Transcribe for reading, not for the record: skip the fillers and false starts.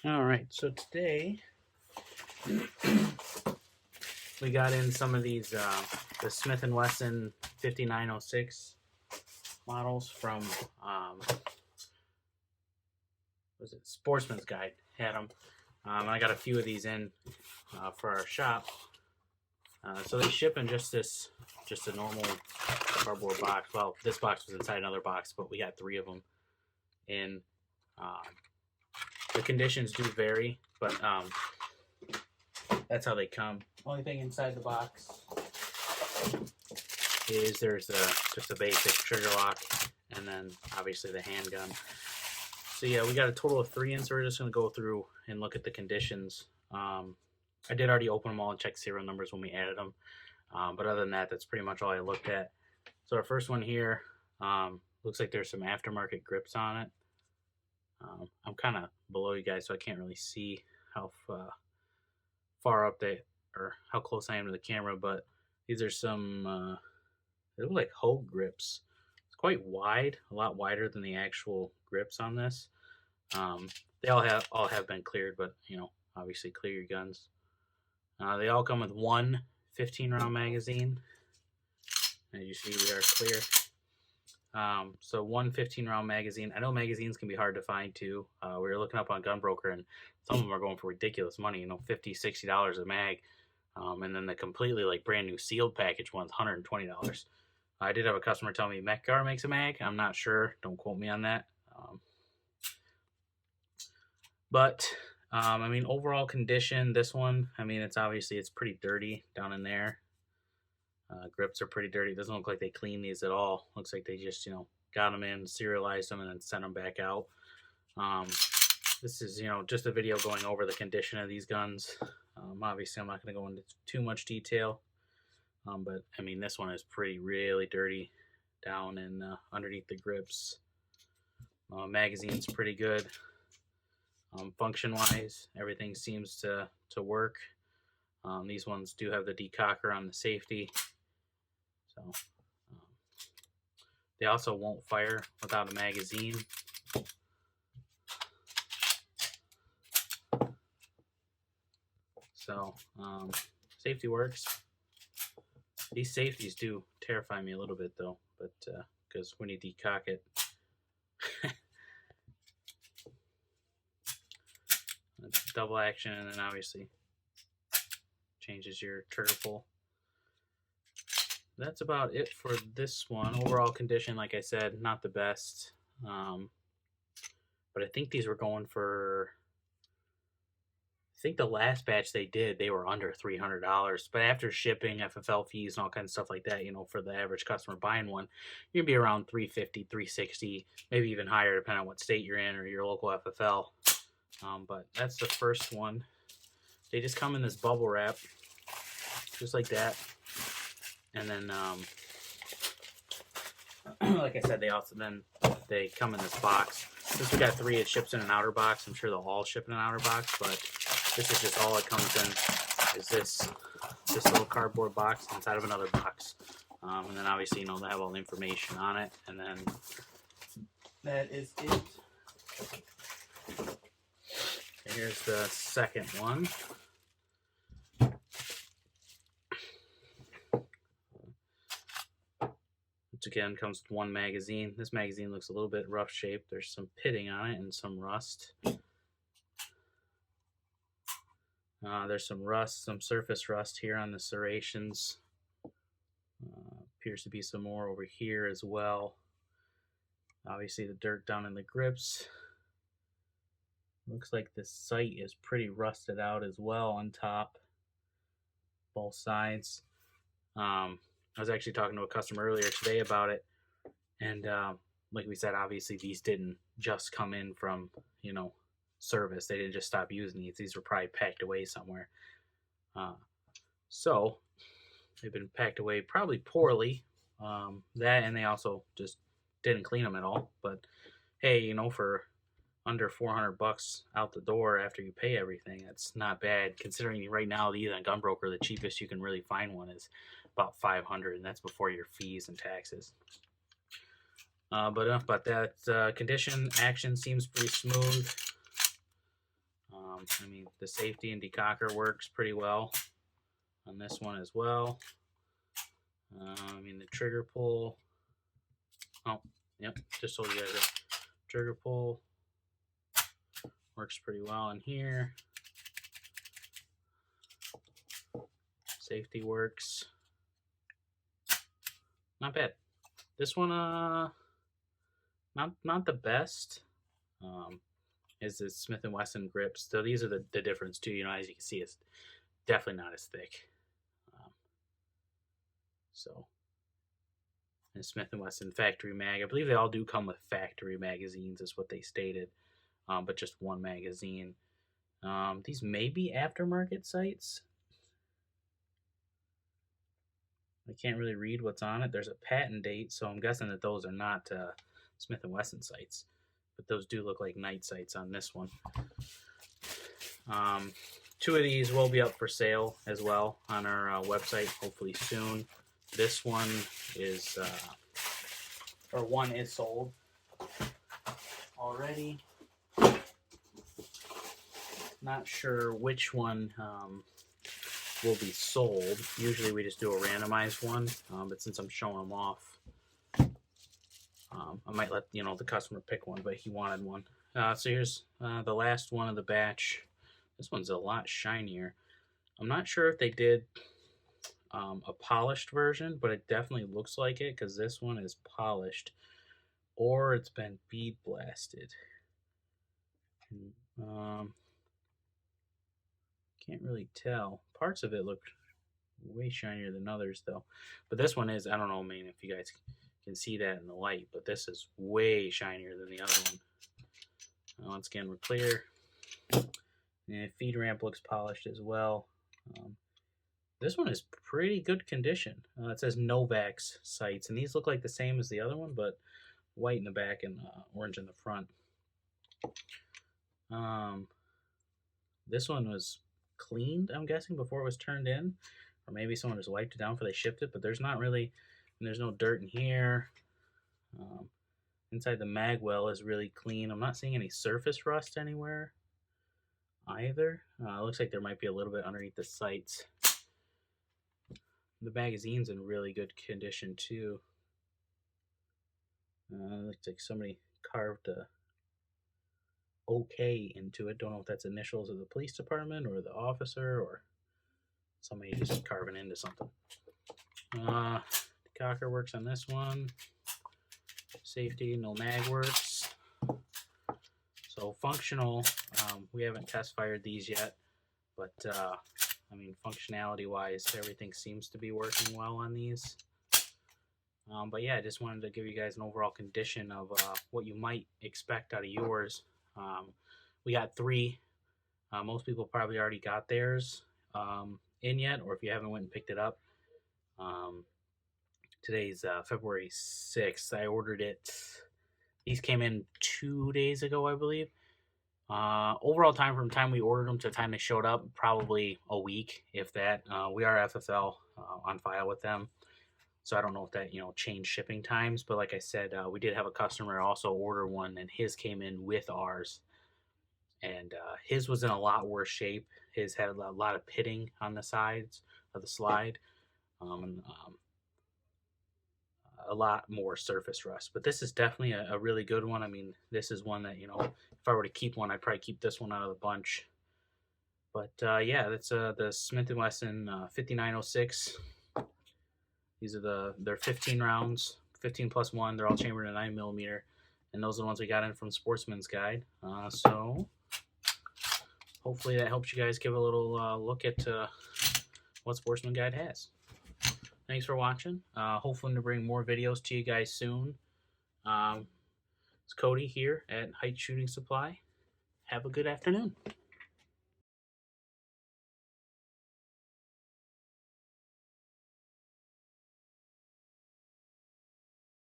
All right, so today we got in some of these the Smith & Wesson 5906 models from was it Sportsman's Guide had them. I got a few of these in for our shop. So they ship in just a normal cardboard box. Well, this box was inside another box, but we got 3 of them in. The conditions do vary, but that's how they come. Only thing inside the box is there's just a basic trigger lock, and then obviously the handgun. So yeah, we got a total of 3 in, so we're just going to go through and look at the conditions. I did already open them all and check serial numbers when we added them, but other than that, that's pretty much all I looked at. So our first one here, looks like there's some aftermarket grips on it. I'm kind of below you guys, so I can't really see how far up they, or how close I am to the camera, but these are some, they look like Hogue grips. It's quite wide, a lot wider than the actual grips on this. They all have been cleared, but obviously clear your guns. They all come with one 15-round magazine. As you see, we are clear. So one 15-round magazine. I know magazines can be hard to find too. We were looking up on Gunbroker, and some of them are going for ridiculous money, $50, $60 a mag. And then the completely brand new sealed package one's $120. I did have a customer tell me Metgar makes a mag. I'm not sure. Don't quote me on that. But overall condition, this one, it's pretty dirty down in there. Grips are pretty dirty. It doesn't look like they clean these at all. Looks like they just, got them in, serialized them, and then sent them back out. This is, just a video going over the condition of these guns. Obviously, I'm not going to go into too much detail. But, this one is really dirty down and underneath the grips. Magazine's pretty good. Function-wise, everything seems to work. These ones do have the decocker on the safety. So they also won't fire without a magazine. So safety works. These safeties do terrify me a little bit though, but because when you decock it, it's double action, and then obviously changes your trigger pull. That's about it for this one. Overall condition, like I said, not the best. But I think these were going for, I think the last batch they did, they were under $300. But after shipping, FFL fees, and all kinds of stuff like that, for the average customer buying one, you're going to be around $350, $360, maybe even higher depending on what state you're in or your local FFL. But that's the first one. They just come in this bubble wrap, just like that. And then, like I said, they come in this box. Since we got 3, it ships in an outer box. I'm sure they'll all ship in an outer box, but this is just all it comes in. Is this little cardboard box inside of another box, and then obviously they have all the information on it, and then that is it. And here's the second one. Which again comes with one magazine. This magazine looks a little bit rough shaped. There's some pitting on it and some rust. There's some rust, some surface rust here on the serrations. Appears to be some more over here as well. Obviously the dirt down in the grips. Looks like the sight is pretty rusted out as well on top, both sides. I was actually talking to a customer earlier today about it, and like we said, obviously these didn't just come in from service. They didn't just stop using these. These were probably packed away somewhere. So they've been packed away probably poorly. That, and they also just didn't clean them at all. But hey, for under $400 out the door after you pay everything, that's not bad, considering right now these on Gunbroker, the cheapest you can really find one is about $500, and that's before your fees and taxes. But enough about that. Condition, action seems pretty smooth. I mean, the safety and decocker works pretty well on this one as well. I mean, the trigger pull. Oh, yep, just told you guys that. Trigger pull works pretty well in here. Safety works. Not bad. This one, not the best. Is the Smith & Wesson grips. So these are the difference too. You know, as you can see, it's definitely not as thick. So, and Smith & Wesson factory mag. I believe they all do come with factory magazines, is what they stated, but just one magazine. These may be aftermarket sights. I can't really read what's on it. There's a patent date, so I'm guessing that those are not Smith & Wesson sights. But those do look like night sights on this one. 2 of these will be up for sale as well on our website, hopefully soon. This one is, or one is sold already. Not sure which one will be sold. Usually we just do a randomized one, but since I'm showing them off, I might let the customer pick one, but he wanted one. So here's the last one of the batch. This one's a lot shinier. I'm not sure if they did a polished version, but it definitely looks like it because this one is polished, or it's been bead blasted. Can't really tell. Parts of it look way shinier than others though, but this one is, I don't know, man, if you guys can see that in the light, but this is way shinier than the other one. Once again, we're clear. And feed ramp looks polished as well. This one is pretty good condition. It says Novax sights, and these look like the same as the other one, but white in the back and orange in the front. This one was cleaned, I'm guessing, before it was turned in, or maybe someone just wiped it down before they shipped it, but there's not really, and there's no dirt in here. Inside the mag well is really clean. I'm not seeing any surface rust anywhere either. It looks like there might be a little bit underneath the sights. The magazine's in really good condition too. Looks like somebody carved a OK into it. Don't know if that's initials of the police department or the officer or somebody just carving into something. The cocker works on this one. Safety, no mag works. So functional, we haven't test fired these yet, but I mean, functionality wise, everything seems to be working well on these. But yeah, I just wanted to give you guys an overall condition of what you might expect out of yours. We got 3. Most people probably already got theirs in yet, or if you haven't went and picked it up. Today's February 6th. I ordered it. These came in 2 days ago, I believe. Overall time from the time we ordered them to the time they showed up, probably a week, if that. We are FFL on file with them, so I don't know if that changed shipping times. But like I said, we did have a customer also order one, and his came in with ours, and his was in a lot worse shape. His had a lot of pitting on the sides of the slide, and a lot more surface rust. But this is definitely a really good one. I mean, this is one that, if I were to keep one, I'd probably keep this one out of the bunch. But yeah, that's the Smith & Wesson 5906. These are they're 15 rounds, 15 plus 1. They're all chambered in 9mm, and those are the ones we got in from Sportsman's Guide. So hopefully that helps you guys give a little look at what Sportsman Guide has. Thanks for watching. Hopefully to bring more videos to you guys soon. It's Cody here at Height Shooting Supply. Have a good afternoon.